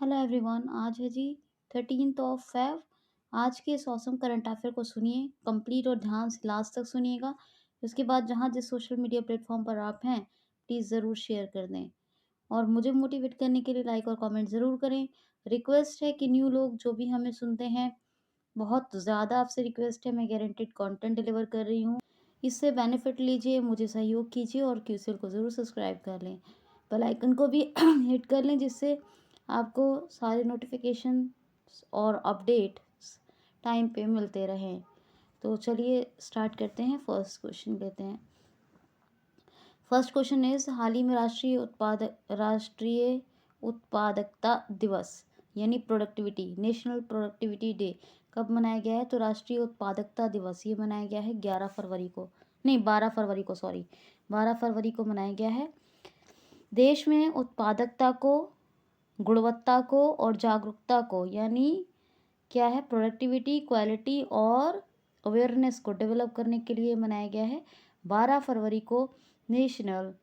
Hello everyone. आज है जी 13 Feb. आज के इस औसम करंट अफेयर को सुनिए कंप्लीट और ध्यान से लास्ट तक सुनिएगा। उसके बाद जहाँ जिस सोशल मीडिया प्लेटफॉर्म पर आप हैं प्लीज़ ज़रूर शेयर कर दें और मुझे मोटिवेट करने के लिए लाइक और कमेंट ज़रूर करें। रिक्वेस्ट है कि न्यू लोग जो भी हमें सुनते हैं, बहुत ज़्यादा आपसे रिक्वेस्ट है, मैं गारंटेड कंटेंट डिलीवर कर रही हूँ। इससे बेनिफिट लीजिए, मुझे सहयोग कीजिए और क्यूसीएल को ज़रूर सब्सक्राइब कर लें। बेल आइकन को भी हिट कर लें जिससे आपको सारे नोटिफिकेशन और अपडेट्स टाइम पे मिलते रहें। तो चलिए स्टार्ट करते हैं। फर्स्ट क्वेश्चन लेते हैं। फर्स्ट क्वेश्चन इज हाल ही में राष्ट्रीय उत्पादकता दिवस यानी प्रोडक्टिविटी नेशनल प्रोडक्टिविटी डे कब मनाया गया है? तो राष्ट्रीय उत्पादकता दिवस ये मनाया गया है 11 फरवरी को, नहीं 12 फरवरी को, सॉरी 12 फरवरी को मनाया गया है। देश में उत्पादकता को, गुणवत्ता को और जागरूकता को यानी क्या है, प्रोडक्टिविटी, क्वालिटी और अवेयरनेस को डेवलप करने के लिए मनाया गया है 12 फरवरी को नेशनल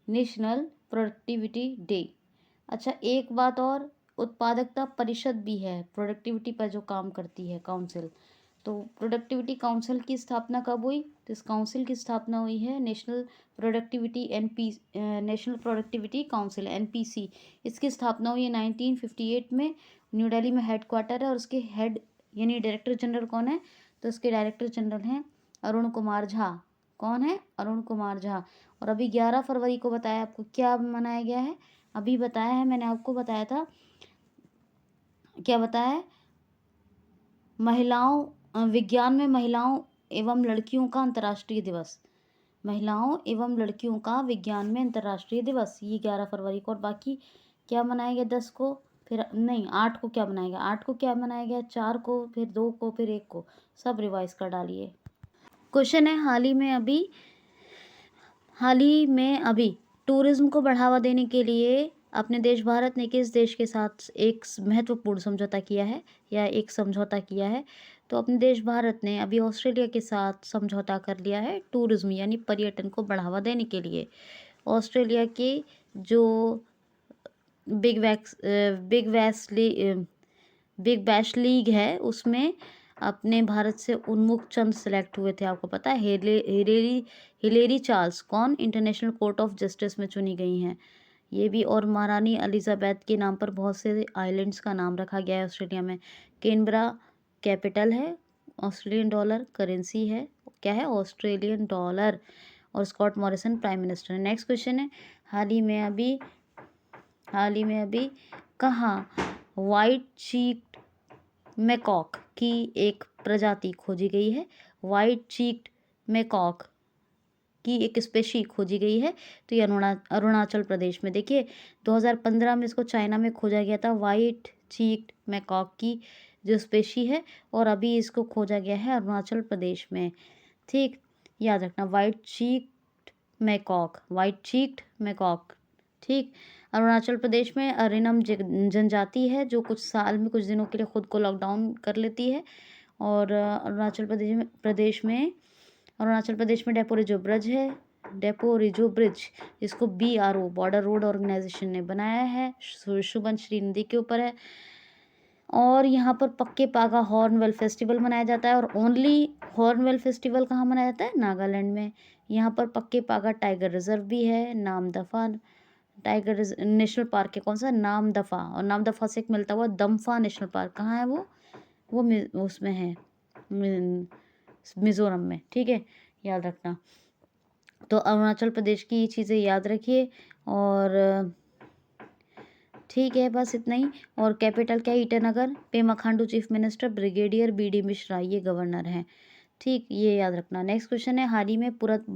नेशनल प्रोडक्टिविटी डे। अच्छा, एक बात और, उत्पादकता परिषद भी है प्रोडक्टिविटी पर जो काम करती है, काउंसिल। तो प्रोडक्टिविटी काउंसिल की स्थापना कब हुई? तो इस काउंसिल की स्थापना हुई है नेशनल प्रोडक्टिविटी काउंसिल एनपीसी। इसकी स्थापना हुई है 1958 में। न्यू दिल्ली में हेड क्वार्टर है और उसके हेड यानी डायरेक्टर जनरल कौन है? तो उसके डायरेक्टर जनरल हैं अरुण कुमार झा। कौन है? अरुण कुमार झा। और अभी 11 फरवरी को बताया आपको क्या मनाया गया है, अभी बताया है, मैंने आपको बताया था, क्या बताया है? विज्ञान में महिलाओं एवं लड़कियों का अंतर्राष्ट्रीय दिवस। महिलाओं एवं लड़कियों का विज्ञान में अंतर्राष्ट्रीय दिवस ये 11 फरवरी को। और बाकी क्या मनाया गया 10 को, फिर नहीं 8 को क्या मनाया गया, 8 को क्या मनाया गया, 4 को, फिर 2 को, फिर 1 को, सब रिवाइज कर डालिए। क्वेश्चन है हाल ही में अभी टूरिज्म को बढ़ावा देने के लिए अपने देश भारत ने किस देश के साथ एक महत्वपूर्ण समझौता किया है या एक समझौता किया है? तो अपने देश भारत ने अभी ऑस्ट्रेलिया के साथ समझौता कर लिया है टूरिज्म यानी पर्यटन को बढ़ावा देने के लिए। ऑस्ट्रेलिया के जो बिग बैश लीग है उसमें अपने भारत से उन्मुख चंद सेलेक्ट हुए थे, आपको पता है। हिलेरी चार्ल्स कौन इंटरनेशनल कोर्ट ऑफ जस्टिस में चुनी गई हैं ये भी। और महारानी एलिजाबेथ के नाम पर बहुत से आइलैंड्स का नाम रखा गया है ऑस्ट्रेलिया में। कैनबरा कैपिटल है, ऑस्ट्रेलियन डॉलर करेंसी है, क्या है? Australian dollar. और स्कॉट मॉरिसन प्राइम मिनिस्टर है। नेक्स्ट क्वेश्चन है हाल ही में अभी कहाँ वाइट चीक्ड मैकॉक की एक प्रजाति खोजी गई है? वाइट चीक्ड मैकॉक की एक स्पेशी खोजी गई है। तो ये अरुणाचल प्रदेश में। देखिए 2015 में इसको चाइना में खोजा गया था, वाइट चीक्ड मैकॉक की जो स्पेशी है, और अभी इसको खोजा गया है अरुणाचल प्रदेश में। ठीक, याद रखना, वाइट चीक्ड मैकॉक। ठीक, अरुणाचल प्रदेश में अरिनम जनजाति है जो कुछ साल में कुछ दिनों के लिए खुद को लॉकडाउन कर लेती है। और अरुणाचल प्रदेश में डेपो रिजो ब्रिज जिसको BRO बॉर्डर रोड ऑर्गेनाइजेशन ने बनाया है, सुबनश्री नदी के ऊपर है। और यहाँ पर पक्के पागा हॉर्नबिल फेस्टिवल मनाया जाता है। और ओनली हॉर्नबिल फेस्टिवल कहाँ मनाया जाता है? नागालैंड में। यहाँ पर पक्के पागा टाइगर रिजर्व भी है, नामदफा टाइगर नेशनल पार्क है। कौन सा? नामदफा। और नामदफा से एक मिलता हुआ दम्फा नेशनल पार्क कहाँ है? वो उसमें है, मिजोरम में। ठीक है, याद रखना। तो अरुणाचल प्रदेश की ये चीज़ें याद रखिए। और ठीक है, बस इतना ही। और कैपिटल क्या है? Itanagar. Pema Khandu chief minister, brigadier BD Mishra ये गवर्नर हैं। ठीक, ये याद रखना। नेक्स्ट क्वेश्चन है हाल ही में पुरातत्व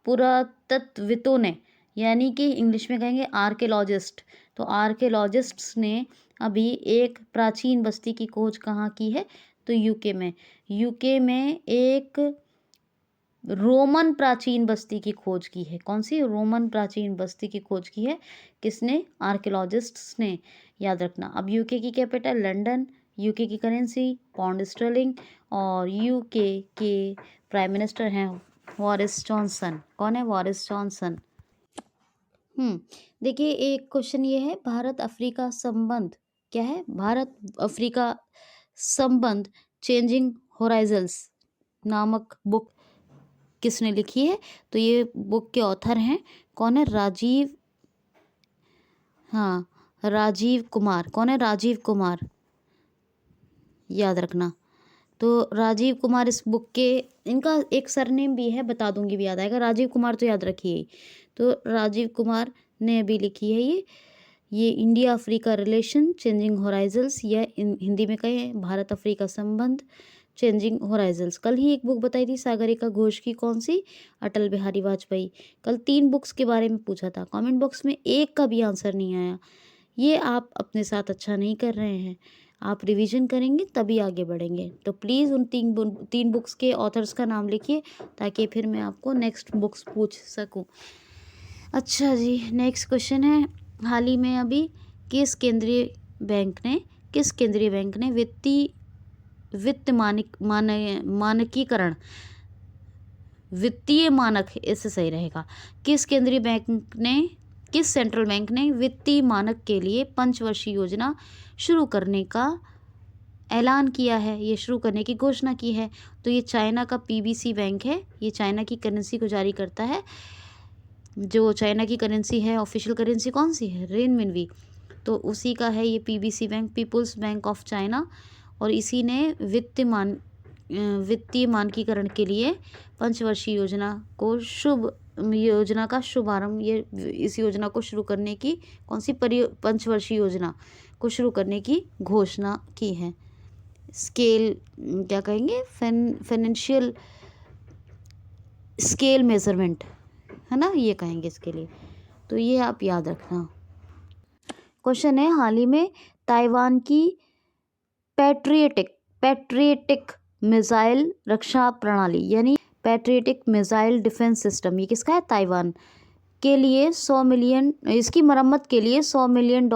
पुरातत्वविदों ने यानी कि इंग्लिश में कहेंगे आर्कियोलॉजिस्ट। तो आर्कियोलॉजिस्ट्स ने अभी एक प्राचीन बस्ती की खोज कहाँ की है? तो यूके में एक रोमन प्राचीन बस्ती की खोज की है। कौन सी? रोमन प्राचीन बस्ती की खोज की है। किसने? आर्कियोलॉजिस्ट्स ने, याद रखना। अब यूके की कैपिटल लंदन, यूके की करेंसी पाउंड स्टर्लिंग, और यूके के प्राइम मिनिस्टर हैं वॉरिस जॉनसन। कौन है? Boris Johnson. हुँ। देखिए, एक क्वेश्चन ये है, भारत अफ्रीका संबंध क्या है? भारत अफ्रीका संबंध चेंजिंग होराइज़न्स नामक बुक किसने लिखी है? तो ये बुक के ऑथर हैं, कौन है? राजीव, हाँ, राजीव कुमार। कौन है? राजीव कुमार, याद रखना। तो राजीव कुमार इस बुक के, इनका एक सरनेम भी है, बता दूँगी भी याद आएगा। राजीव कुमार तो याद रखिए ही। तो राजीव कुमार ने अभी लिखी है ये India Africa relation changing Horizons, या हिंदी में कहें भारत अफ्रीका संबंध चेंजिंग होराइजन्स। कल ही एक बुक बताई थी सागरिका घोष की, कौन सी? अटल बिहारी वाजपेयी। कल 3 बुक्स के बारे में पूछा था, कमेंट बॉक्स में एक का भी आंसर नहीं आया। ये आप अपने साथ अच्छा नहीं कर रहे हैं। आप रिवीजन करेंगे तभी आगे बढ़ेंगे। तो प्लीज़ उन 3 बुक्स के ऑथर्स का नाम लिखिए, ताकि फिर मैं आपको नेक्स्ट बुक्स पूछ सकूं। अच्छा जी, नेक्स्ट क्वेश्चन है, हाल ही में अभी किस केंद्रीय बैंक ने वित्त मानकीकरण, वित्तीय मानक, इससे सही रहेगा, किस सेंट्रल बैंक ने वित्तीय मानक के लिए पंचवर्षीय योजना शुरू करने का ऐलान किया है, ये शुरू करने की घोषणा की है? तो ये चाइना का पीबीसी बैंक है, ये चाइना की करेंसी को जारी करता है। जो चाइना की करेंसी है, ऑफिशियल करेंसी कौन सी है? रेनमिनवी। तो उसी का है ये PBC bank, people's bank of China. और इसी ने वित्तीय मानकीकरण के लिए पंचवर्षीय योजना का शुभारंभ, ये इस योजना को शुरू करने की, कौन सी पंचवर्षीय योजना को शुरू करने की घोषणा की है। स्केल, क्या कहेंगे, फाइनेंशियल स्केल मेजरमेंट, है ना, ये कहेंगे इसके लिए। तो ये आप याद रखना। क्वेश्चन है, हाल ही में ताइवान की पैट्रियटिक मिसाइल रक्षा प्रणाली, यानी पैट्रियटिक मिसाइल डिफेंस सिस्टम, ये किसका है? ताइवान के लिए 100 मिलियन, इसकी मरम्मत के लिए $100 मिलियन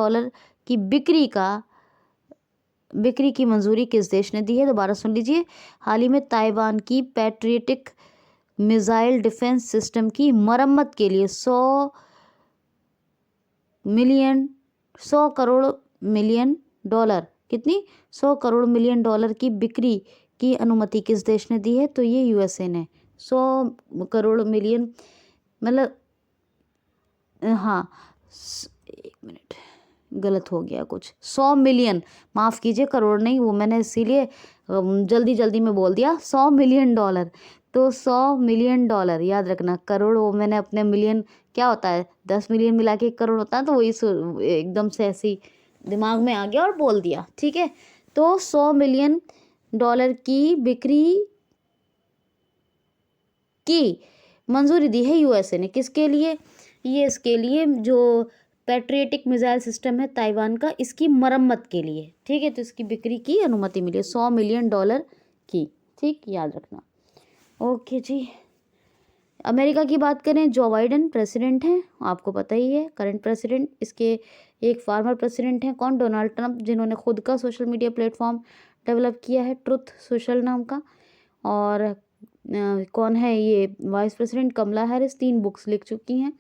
की बिक्री की मंजूरी किस देश ने दी है? दोबारा सुन लीजिए, हाल ही में ताइवान की पैट्रियटिक मिसाइल डिफेंस सिस्टम की मरम्मत के लिए 100 करोड़ मिलियन डॉलर, कितनी? 100 करोड़ मिलियन डॉलर की बिक्री की अनुमति किस देश ने दी है? तो ये यूएसए ने। 100 करोड़ मिलियन, मतलब, हाँ, एक मिनट, गलत हो गया कुछ, 100 मिलियन, माफ़ कीजिए, करोड़ नहीं, वो मैंने इसीलिए जल्दी जल्दी में बोल दिया, 100 मिलियन डॉलर। तो 100 मिलियन डॉलर, याद रखना, करोड़ वो मैंने अपने मिलियन, क्या होता है, 10 मिलियन मिला के 1 करोड़ होता है, तो वही एकदम से ऐसे ही दिमाग में आ गया और बोल दिया, ठीक है। तो 100 मिलियन डॉलर की बिक्री की मंजूरी दी है यूएसए ने, किसके लिए? ये इसके लिए, जो पैट्रियटिक मिसाइल सिस्टम है ताइवान का, इसकी मरम्मत के लिए, ठीक है। तो इसकी बिक्री की अनुमति मिली है 100 मिलियन डॉलर की, ठीक, याद रखना। ओके जी, अमेरिका की बात करें, जो बाइडेन प्रेसिडेंट हैं, आपको पता ही है, करंट प्रेसिडेंट। इसके एक फार्मर प्रेसिडेंट हैं, कौन? डोनाल्ड ट्रंप, जिन्होंने खुद का सोशल मीडिया प्लेटफॉर्म डेवलप किया है, ट्रुथ सोशल नाम का। और कौन है ये vice president? Kamala Harris, 3 books लिख चुकी हैं,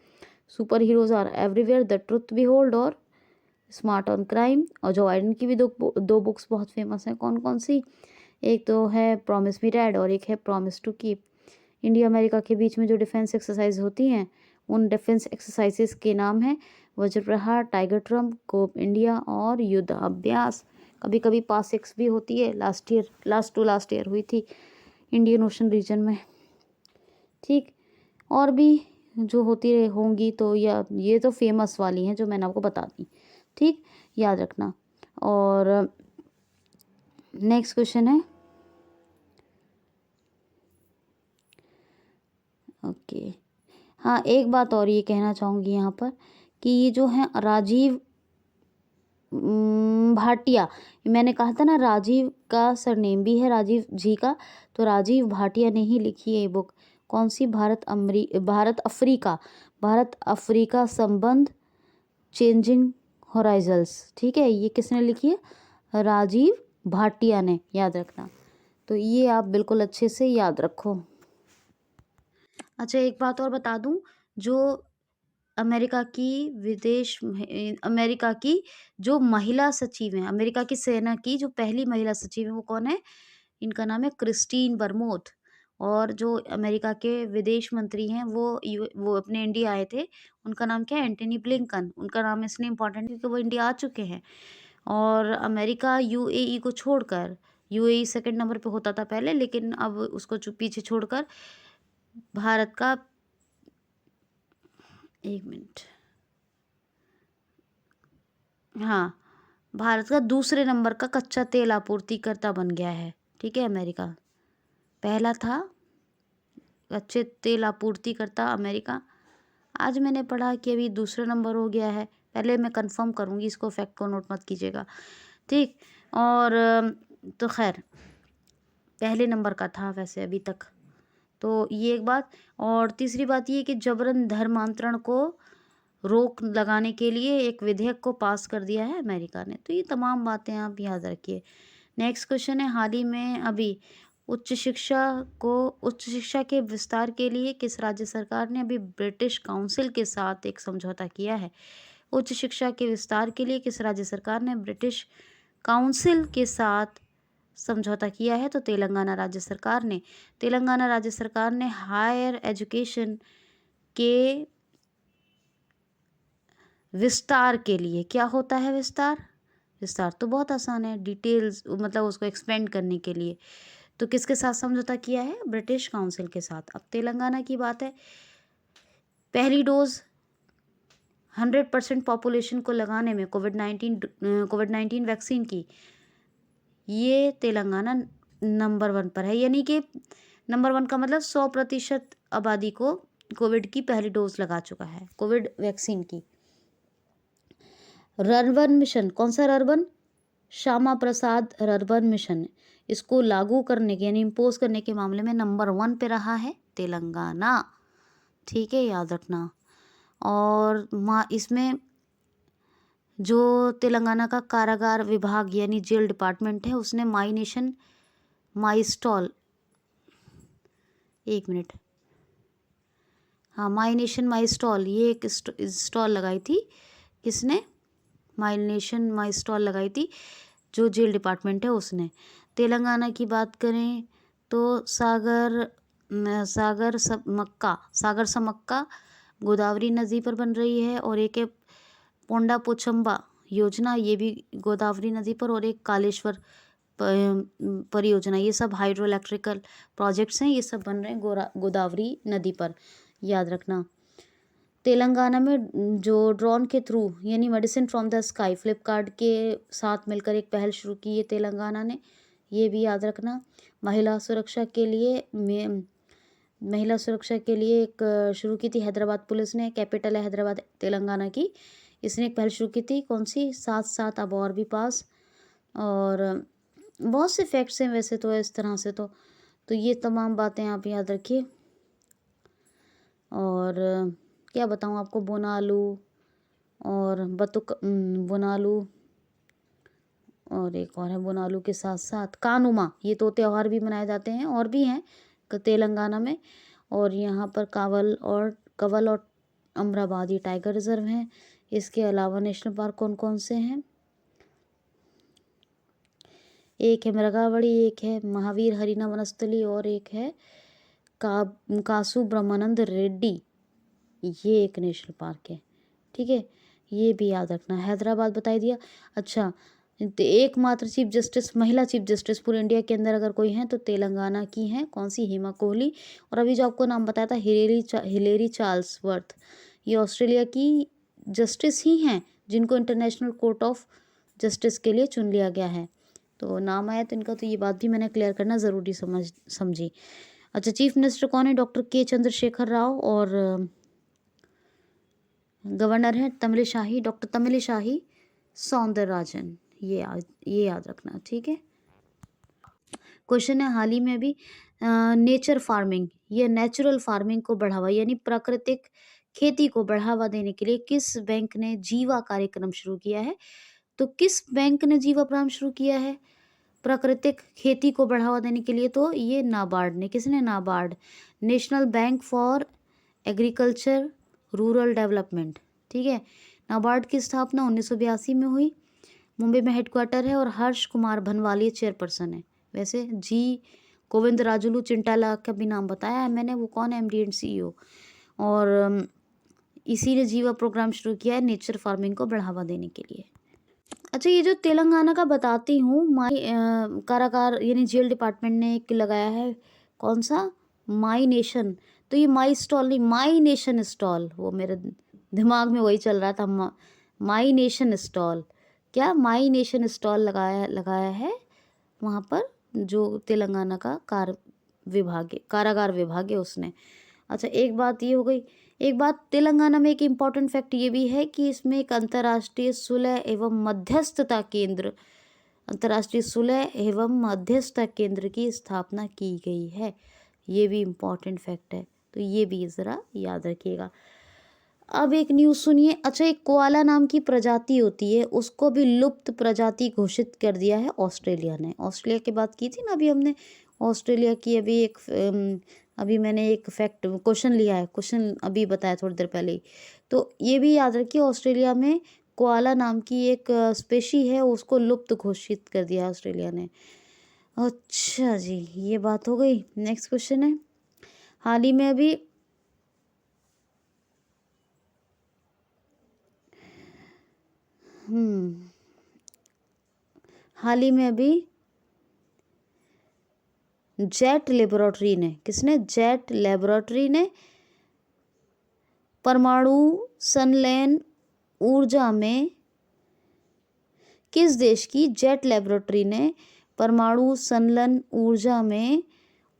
super heroes are everywhere, the truth behold और स्मार्ट ऑन क्राइम। और जो बाइडेन की भी दो बुक्स बहुत फेमस हैं, कौन कौन सी? एक तो है प्रॉमिस मी डैड और एक है promise to keep. India America के बीच में जो डिफेंस एक्सरसाइज होती हैं, उन डिफेंस एक्सरसाइजेस के नाम हैं वज्र प्रहार, टाइगर ट्रम्प, कोप इंडिया और युद्ध अभ्यास। कभी कभी पासिक्स भी होती है, लास्ट ईयर हुई थी इंडियन ओशन रीजन में, ठीक। और भी जो होती रहे होंगी, तो या ये तो फेमस वाली हैं जो मैंने आपको बता दी, ठीक, याद रखना। और नेक्स्ट क्वेश्चन है, ओके, हाँ, एक बात और ये कहना चाहूँगी यहाँ पर, कि ये जो है राजीव भाटिया, मैंने कहा था ना, राजीव का सरनेम भी है राजीव जी का, तो राजीव भाटिया ने ही लिखी है ये बुक। कौन सी? भारत अफ्रीका संबंध चेंजिंग होराइजन्स, ठीक है। ये किसने लिखी है? राजीव भाटिया ने, याद रखना। तो ये आप बिल्कुल अच्छे से याद रखो। अच्छा, एक बात और बता दूं, जो अमेरिका की जो महिला सचिव हैं, अमेरिका की सेना की जो पहली महिला सचिव है वो कौन है? इनका नाम है क्रिस्टीन बरमोथ। और जो अमेरिका के विदेश मंत्री हैं वो अपने इंडिया आए थे, उनका नाम क्या है? Antony Blinken. उनका नाम इसलिए इम्पोर्टेंट है क्योंकि वो इंडिया आ चुके हैं। और अमेरिका यूएई को छोड़कर, यूएई सेकंड नंबर पे होता था पहले, लेकिन अब उसको पीछे छोड़कर भारत का, एक मिनट, हाँ, भारत का दूसरे नंबर का कच्चा तेल आपूर्तिकर्ता बन गया है। ठीक है, अमेरिका पहला था कच्चे तेल आपूर्तिकर्ता अमेरिका। आज मैंने पढ़ा कि अभी दूसरा नंबर हो गया है। पहले मैं कंफर्म करूँगी, इसको फैक्ट को नोट मत कीजिएगा, ठीक। और तो खैर पहले नंबर का था वैसे अभी तक। तो ये एक बात। और तीसरी बात ये कि जबरन धर्मांतरण को रोक लगाने के लिए एक विधेयक को पास कर दिया है अमेरिका ने। तो ये तमाम बातें आप याद रखिए। नेक्स्ट क्वेश्चन है, हाल ही में अभी उच्च शिक्षा के विस्तार के लिए किस राज्य सरकार ने अभी ब्रिटिश काउंसिल के साथ एक समझौता किया है? उच्च शिक्षा के विस्तार के लिए किस राज्य सरकार ने ब्रिटिश काउंसिल के साथ समझौता किया है? तो तेलंगाना राज्य सरकार ने। तेलंगाना राज्य सरकार ने हायर एजुकेशन के विस्तार के लिए, क्या होता है विस्तार? विस्तार तो बहुत आसान है, डिटेल्स मतलब उसको एक्सपेंड करने के लिए। तो किसके साथ समझौता किया है? ब्रिटिश काउंसिल के साथ। अब तेलंगाना की बात है, पहली डोज 100% पॉपुलेशन को लगाने में कोविड-19 वैक्सीन की, ये तेलंगाना नंबर 1 पर है। यानी कि नंबर 1 का मतलब 100% आबादी को कोविड की पहली डोज लगा चुका है, कोविड वैक्सीन की। रर्बन मिशन, कौन सा rurban? Shyama Prasad rurban mission, इसको लागू करने के यानी इम्पोज करने के मामले में नंबर 1 पे रहा है तेलंगाना। ठीक है, याद रखना। और इसमें जो तेलंगाना का कारागार विभाग यानी जेल डिपार्टमेंट है, उसने माई नेशन माई स्टॉल, एक मिनट, हाँ, माई नेशन माई स्टॉल, ये एक स्टॉल लगाई थी। किसने? माई नेशन माई स्टॉल लगाई थी, जो जेल डिपार्टमेंट है उसने। तेलंगाना की बात करें तो सागर समक्का गोदावरी नदी पर बन रही है, और एक है पोंडा पोचम्बा योजना, ये भी गोदावरी नदी पर, और एक कालेश्वर परियोजना, ये सब हाइड्रो इलेक्ट्रिकल प्रोजेक्ट्स हैं, ये सब बन रहे हैं गोदावरी नदी पर, याद रखना। तेलंगाना में जो ड्रोन के थ्रू यानी medicine from the sky, Flipkart के साथ मिलकर एक पहल शुरू की है तेलंगाना ने, ये भी याद रखना। महिला सुरक्षा के लिए एक शुरू की थी हैदराबाद पुलिस ने, कैपिटल है हैदराबाद तेलंगाना की, इसने एक पहल शुरू की थी, कौन सी? 7-7, अब और भी पास। और बहुत से फैक्ट्स हैं वैसे तो इस तरह से, तो ये तमाम बातें आप याद रखिए। और क्या बताऊँ आपको, बोनालू और बोनालू, और एक और है बोनालू के साथ साथ कानुमा, ये तो त्यौहार भी मनाए जाते हैं, और भी हैं तेलंगाना में। और यहाँ पर कवल और अमराबादी टाइगर रिजर्व हैं। इसके अलावा नेशनल पार्क कौन कौन से हैं? एक है मृगावड़ी, एक है महावीर हरिना वनस्थली, और एक है कासु ब्रह्मानंद रेड्डी, ये एक नेशनल पार्क है। ठीक है, ये भी याद रखना। हैदराबाद बता दिया। अच्छा, एकमात्र चीफ जस्टिस, महिला चीफ जस्टिस पूरे इंडिया के अंदर अगर कोई है तो तेलंगाना की हैं, कौन सी? हेमा कोहली। और अभी जो आपको नाम बताया था हिलेरी चार्ल्सवर्थ, ये ऑस्ट्रेलिया की जस्टिस ही हैं जिनको इंटरनेशनल कोर्ट ऑफ जस्टिस के लिए चुन लिया गया है। तो नाम आया तो इनका, तो ये बात भी मैंने क्लियर करना ज़रूरी समझी। अच्छा, चीफ मिनिस्टर कौन है? डॉक्टर के चंद्रशेखर राव। और गवर्नर है डॉक्टर तमिलिसाई सौंदरराजन, ये याद रखना। ठीक है। क्वेश्चन है, हाल ही में अभी नेचर फार्मिंग या नेचुरल फार्मिंग को बढ़ावा यानी प्राकृतिक खेती को बढ़ावा देने के लिए किस बैंक ने जीवा कार्यक्रम शुरू किया है? तो किस बैंक ने जीवा प्रोग्राम शुरू किया है प्राकृतिक खेती को बढ़ावा देने के लिए? तो ये नाबार्ड ने। किसने? NABARD, national bank for agriculture rural development, ठीक है। नाबार्ड की स्थापना 1982 में हुई, मुंबई में हेडक्वार्टर है और हर्ष कुमार भनवाली चेयरपर्सन है। वैसे जी गोविंदराजुलू चिंटाला का भी नाम बताया है मैंने, वो कौन है, एमडी एंड सीईओ, और इसी ने जीवा प्रोग्राम शुरू किया है नेचर फार्मिंग को बढ़ावा देने के लिए। अच्छा, ये जो तेलंगाना का बताती हूँ, कारागार यानी जेल डिपार्टमेंट ने एक लगाया है, कौन सा, माई नेशन। तो ये माई स्टॉल नहीं, माई नेशन स्टॉल, वो मेरे दिमाग में वही चल रहा था, माई नेशन स्टॉल। क्या माई नेशन स्टॉल लगाया है वहाँ पर, जो तेलंगाना का कारागार विभाग है उसने। अच्छा, एक बात ये हो गई। एक बात तेलंगाना में एक इम्पॉर्टेंट फैक्ट ये भी है कि इसमें एक अंतर्राष्ट्रीय सुलह एवं मध्यस्थता केंद्र की स्थापना की गई है। ये भी इम्पॉर्टेंट फैक्ट है, तो ये भी ज़रा याद रखिएगा। अब एक न्यूज़ सुनिए। अच्छा, एक कोआला नाम की प्रजाति होती है, उसको भी लुप्त प्रजाति घोषित कर दिया है ऑस्ट्रेलिया ने। ऑस्ट्रेलिया की बात की थी ना अभी हमने, ऑस्ट्रेलिया की अभी मैंने एक फैक्ट क्वेश्चन लिया है, क्वेश्चन अभी बताया थोड़ी देर पहले ही। तो ये भी याद रखिए, ऑस्ट्रेलिया में कोआला नाम की एक स्पेशी है, उसको लुप्त घोषित कर दिया ऑस्ट्रेलिया ने। अच्छा जी, ये बात हो गई। नेक्स्ट क्वेश्चन है, हाल ही में अभी जेट लेबोरेटरी ने परमाणु संलयन ऊर्जा में किस देश की जेट लेबोरेटरी ने परमाणु संलयन ऊर्जा में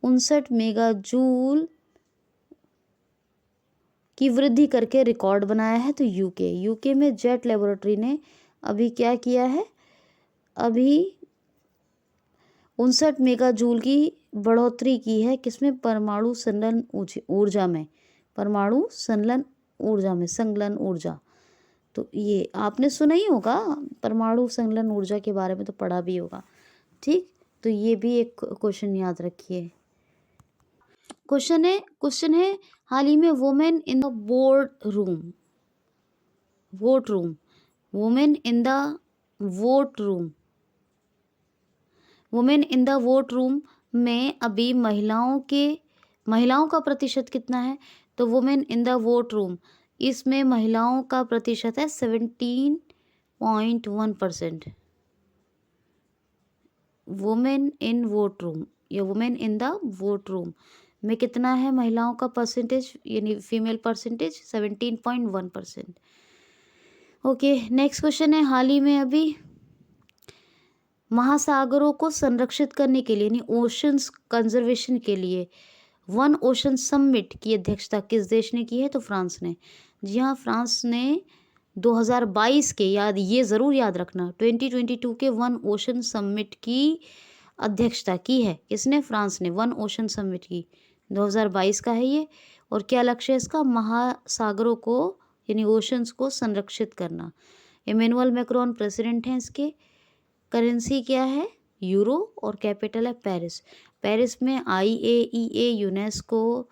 59 मेगाजूल की वृद्धि करके रिकॉर्ड बनाया है? तो यूके में जेट लेबोरेटरी ने अभी क्या किया है, अभी 59 मेगाजूल की बढ़ोतरी की है, किसमें, परमाणु संलयन ऊर्जा। तो ये आपने सुना ही होगा, परमाणु संलयन ऊर्जा के बारे में तो पढ़ा भी होगा, ठीक। तो ये भी एक क्वेश्चन याद रखिए। क्वेश्चन है हाल ही में women in the vote room women in the vote room में अभी महिलाओं का प्रतिशत कितना है? तो women in the vote room, इसमें महिलाओं का प्रतिशत है 17.1%। Women in the vote room में कितना है महिलाओं का परसेंटेज, यानी female percentage 17.1%। Okay, next question है, हाल ही में अभी महासागरों को संरक्षित करने के लिए, यानी ओशंस कंजर्वेशन के लिए, वन ओशन समिट की अध्यक्षता किस देश ने की है? तो फ्रांस ने। जी हाँ, फ्रांस ने 2022 के, ये ज़रूर याद रखना, 2022 के वन ओशन समिट की अध्यक्षता की है। किसने? फ्रांस ने। वन ओशन समिट की 2022 का है ये। और क्या लक्ष्य है इसका? महासागरों को, यानी ओशंस को संरक्षित करना। इमैनुअल मैक्रोन प्रेसिडेंट हैं इसके। करेंसी क्या है? यूरो, और कैपिटल है पेरिस में IAEA, UNESCO,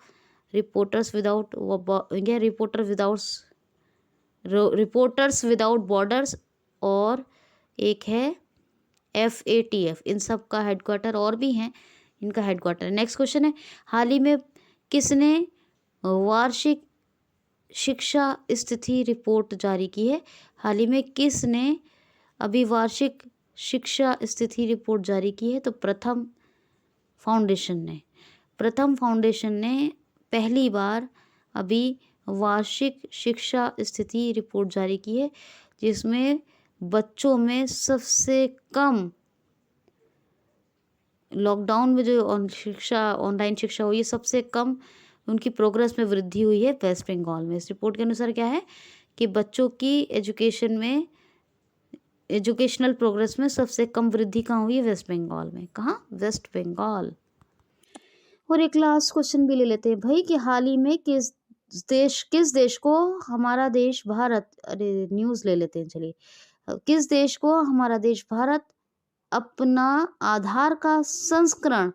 reporters without borders, और एक है FATF, इन सब का हेडक्वार्टर, और भी हैं इनका हेडक्वार्टर। नेक्स्ट क्वेश्चन है, हाल ही में किसने वार्षिक शिक्षा स्थिति रिपोर्ट जारी की है? हाल ही में किसने अभी वार्षिक शिक्षा स्थिति रिपोर्ट जारी की है? तो प्रथम फाउंडेशन ने पहली बार अभी वार्षिक शिक्षा स्थिति रिपोर्ट जारी की है, जिसमें बच्चों में सबसे कम लॉकडाउन में जो ऑनलाइन शिक्षा हुई है, सबसे कम उनकी प्रोग्रेस में वृद्धि हुई है वेस्ट बंगाल में। इस रिपोर्ट के अनुसार क्या है कि बच्चों की एजुकेशनल प्रोग्रेस में सबसे कम वृद्धि कहाँ हुई है? वेस्ट बंगाल में। कहाँ? वेस्ट बंगाल। और एक लास्ट क्वेश्चन भी ले लेते हैं भाई, कि हाल ही में किस देश को हमारा देश भारत, न्यूज़ ले लेते हैं चलिए, किस देश को हमारा देश भारत अपना आधार का संस्करण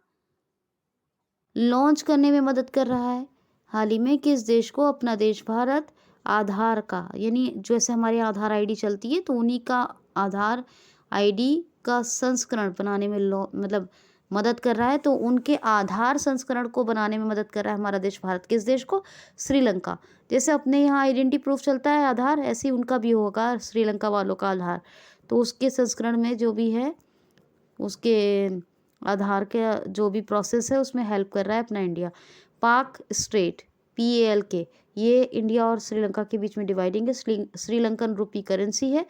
लॉन्च करने में मदद कर रहा है? हाल ही में किस देश को अपना देश भारत आधार का, यानी जैसे हमारे आधार आईडी चलती है तो उन्हीं का आधार आईडी का संस्करण बनाने में मतलब मदद कर रहा है। तो उनके आधार संस्करण को बनाने में मदद कर रहा है हमारा देश भारत। किस देश को? श्रीलंका। जैसे अपने यहाँ आइडेंटिटी प्रूफ चलता है आधार, ऐसे ही उनका भी होगा श्रीलंका वालों का आधार। तो उसके संस्करण में जो भी है उसके आधार के जो भी प्रोसेस है उसमें हेल्प कर रहा है अपना इंडिया। पाक स्ट्रेट PALK, ये इंडिया और श्रीलंका के बीच में डिवाइडिंग है। श्रीलंकन रुपी करेंसी है।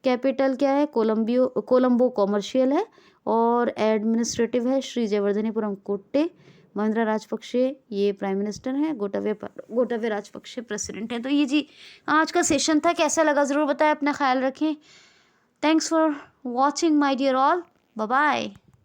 कैपिटल क्या है? कोलंबो कॉमर्शियल है। और एडमिनिस्ट्रेटिव है श्री जयवर्धनेपुरम कोट्टे। महिंद्रा राजपक्षे ये प्राइम मिनिस्टर हैं। गोटाबये राजपक्षे प्रेसिडेंट हैं। तो ये जी आज का सेशन था, कैसा लगा ज़रूर बताएं, अपना ख्याल रखें। Thanks for watching my dear all, bye bye.